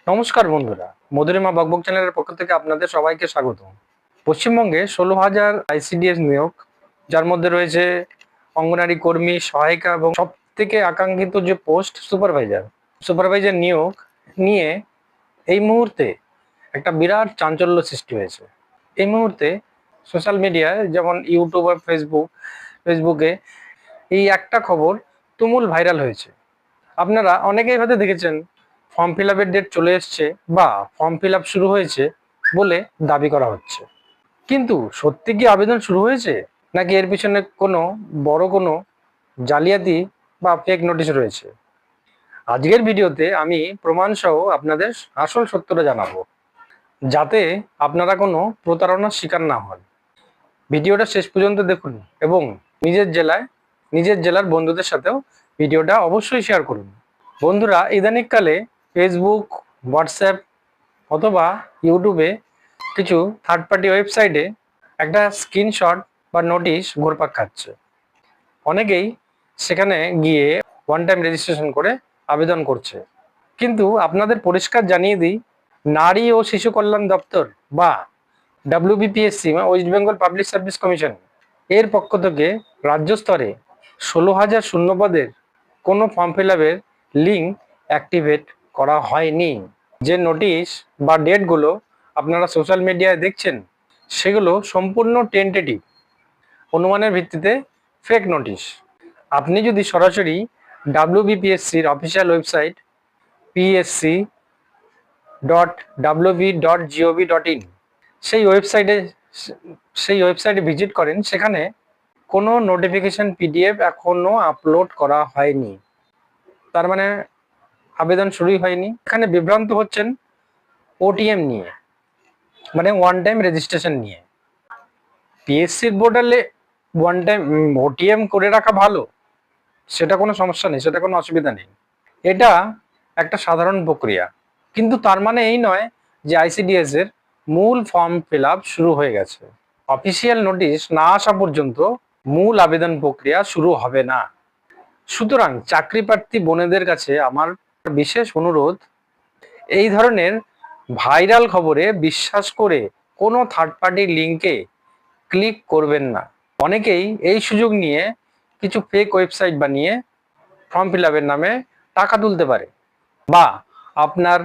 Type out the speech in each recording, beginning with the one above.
নমস্কার বন্ধুরা, মধুরিমা বকবক চ্যানেলের পক্ষ থেকে আপনাদের সবাইকে স্বাগত। পশ্চিমবঙ্গে 16,000 আইসিডিএস নিয়োগ, যার মধ্যে রয়েছে অঙ্গনারী কর্মী, সহায়িকা এবং সব থেকে আকাঙ্ক্ষিত যে পোস্ট সুপারভাইজার নিয়োগ নিয়ে এই মুহূর্তে একটা বিরাট চাঞ্চল্য সৃষ্টি হয়েছে। এই মুহূর্তে সোশ্যাল মিডিয়ায় যেমন ইউটিউব আর ফেসবুকে এই একটা খবর তুমুল ভাইরাল হয়েছে। আপনারা অনেকেই হয়তো দেখেছেন ফর্ম ফিল আপের ডেট চলে এসছে বা ফর্ম ফিল আপ শুরু হয়েছে বলে দাবি করা হচ্ছে। কিন্তু সত্যি কি আবেদন শুরু হয়েছে, নাকি এর পিছনে কোনো জালিয়াতি বা ফেক নোটিশ রয়েছে? আজকের ভিডিওতে আমি প্রমাণ সহ আপনাদের আসল সত্যটা জানাবো, যাতে আপনারা কোনো প্রতারণার শিকার না হন। ভিডিওটা শেষ পর্যন্ত দেখুন এবং নিজের জেলার বন্ধুদের সাথেও ভিডিওটা অবশ্যই শেয়ার করুন। বন্ধুরা, ইদানিংকালে ফেসবুক, হোয়াটসঅ্যাপ অথবা ইউটিউবে কিছু থার্ড পার্টি ওয়েবসাইটে একটা স্ক্রিনশট বা নোটিশ ঘুরপাক খাচ্ছে। অনেকেই সেখানে গিয়ে ওয়ান টাইম রেজিস্ট্রেশন করে আবেদন করছে। কিন্তু আপনাদের পরিষ্কার জানিয়ে দিই, নারী ও শিশু কল্যাণ দপ্তর বা WBPSC West Bengal public service commission এর পক্ষ থেকে রাজ্য স্তরে 16,000 শূন্যপদের কোনো ফর্ম ফিল আপের লিঙ্ক অ্যাক্টিভেট করা হয়নি। যে নোটিশ বা ডেটগুলো আপনারা সোশ্যাল মিডিয়ায় দেখছেন, সেগুলো সম্পূর্ণ টেন্টেটিভ, অনুমানের ভিত্তিতে ফেক নোটিশ। আপনি যদি সরাসরি WBPSCর অফিসিয়াল ওয়েবসাইট psc.wb.gov.in সেই ওয়েবসাইটে ভিজিট করেন, সেখানে কোনো নোটিফিকেশন PDF এখনো আপলোড করা হয়নি। তার মানে আবেদন শুরুই হয়নি। এখানে বিভ্রান্ত হচ্ছেন OTM নিয়ে, মানে ওয়ান টাইম রেজিস্ট্রেশন নিয়ে। PSCর পোর্টালে ওয়ান টাইম OTM করে রাখা ভালো, সেটা কোনো সমস্যা নেই, সেটা কোনো অসুবিধা নেই। এটা একটা সাধারণ প্রক্রিয়া, কিন্তু তার মানে এই নয় যে ICDS এর মূল ফর্ম ফিল আপ শুরু হয়ে গেছে। অফিসিয়াল নোটিশ না আসা পর্যন্ত মূল আবেদন প্রক্রিয়া শুরু হবে না। সুতরাং চাকরি প্রার্থী বোনেদের কাছে আমার বিশেষ অনুরোধ, এই ধরনের ভাইরাল খবরে বিশ্বাস করে কোনো থার্ড পার্টি লিঙ্কে ক্লিক করবেন না। অনেকেই এই সুযোগ নিয়ে কিছু ফেক ওয়েবসাইট বানিয়ে ফর্ম ফিল আপের নামে টাকা তুলতে পারে, বা আপনার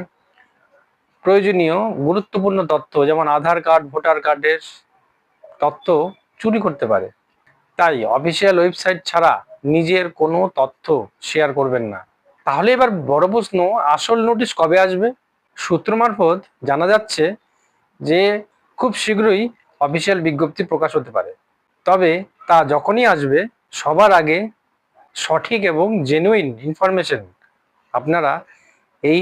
প্রয়োজনীয় গুরুত্বপূর্ণ তথ্য যেমন আধার কার্ড, ভোটার কার্ডের তথ্য চুরি করতে পারে। তাই অফিসিয়াল ওয়েবসাইট ছাড়া নিজের কোনো তথ্য শেয়ার করবেন না। তাহলে এবার বড় প্রশ্ন, আসল নোটিশ কবে আসবে? সূত্র মারফত জানা যাচ্ছে যে খুব শীঘ্রই অফিসিয়াল বিজ্ঞপ্তি প্রকাশ হতে পারে। তবে তা যখনই আসবে, সবার আগে সঠিক এবং জেনুইন ইনফরমেশন আপনারা এই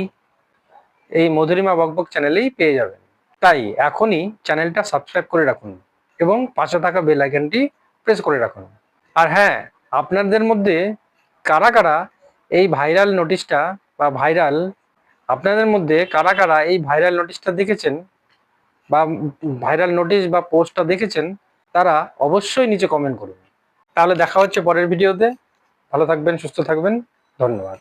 এই মধুরিমা বকবক চ্যানেলেই পেয়ে যাবেন। তাই এখনই চ্যানেলটা সাবস্ক্রাইব করে রাখুন এবং পাশে থাকা বেল আইকনটি প্রেস করে রাখুন। আর হ্যাঁ, আপনাদের মধ্যে কারা কারা এই ভাইরাল নোটিশটা বা আপনাদের মধ্যে কারা কারা এই ভাইরাল নোটিশটা দেখেছেন বা ভাইরাল নোটিশ বা পোস্টটা দেখেছেন, তারা অবশ্যই নিচে কমেন্ট করুন। তাহলে দেখা হচ্ছে পরের ভিডিওতে। ভালো থাকবেন, সুস্থ থাকবেন। ধন্যবাদ।